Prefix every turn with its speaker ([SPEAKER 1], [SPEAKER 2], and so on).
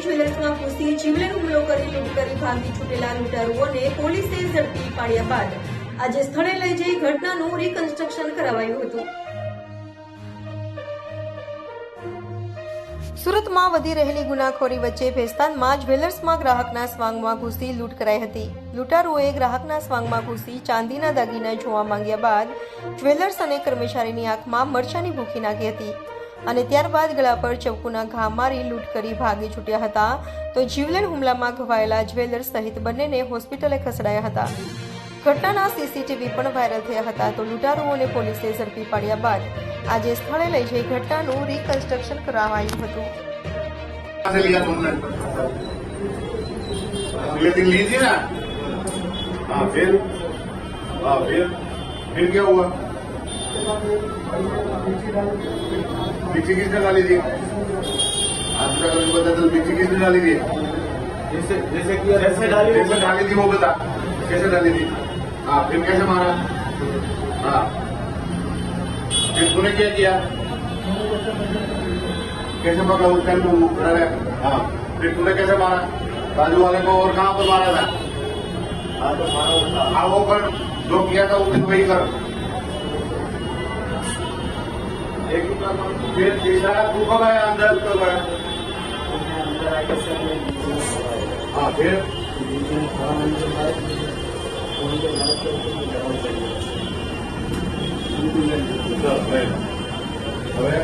[SPEAKER 1] જ્વેલર્સમાં ઘૂસી જીવલેણ હુમલો કરી લૂંટ કરી ભાગી છૂટેલા લૂંટારુઓને પોલીસે ઝડપી પાડ્યા બાદ આજે સ્થળે લઈ જઈ ઘટનાનું રિકન્સ્ટ્રક્શન કરાવાયું હતું. સુરતમાં વધી રહેલી ગુનાખોરી વચ્ચે ભેસ્તાનમાં જ્વેલર્સમાં ગ્રાહકના સ્વાંગમાં ઘૂસી લૂંટ કરાઈ હતી. લૂંટારુઓએ ગ્રાહકના સ્વાંગમાં ઘૂસી ચાંદીના દાગીના જોવા માંગ્યા બાદ જ્વેલર્સ અને કર્મચારીની આંખમાં મરચાની ભૂખી નાખી હતી અને ત્યારબાદ ગળા પર ચપ્પુના ઘા મારી લૂંટ કરી ભાગી છૂટ્યા હતા. તો જીવલેણ હુમલામાં ઘવાયેલા જ્વેલર્સ સહિત બંનેને હોસ્પિટલે ખસેડાયા હતા. ઘટનાના સીસીટીવી પણ વાયરલ થયા હતા. તો લૂંટારુઓને પોલીસે ઝડપી પાડ્યા બાદ આજે સ્થળે લઈ જઈ ઘટનાનું રિકન્સ્ટ્રક્શન કરાવાયું હતું.
[SPEAKER 2] मिर्ची किसने डाली थी? आज तक मुझे बता दो मिर्ची किसने डाली थी? जैसे डाली थी वो बता कैसे डाली थी? हाँ फिर कैसे मारा? हाँ फिर तूने क्या किया? कैसे पकड़ा उस टाइम को खड़ा रहा? हाँ फिर तूने कैसे मारा? बाजू वाले को और कहाँ पर मारा था? हाँ वो कर जो किया था वो वही कर. फिर तीसरा तू कब आया अंदर तो गया? हाँ फिर હવે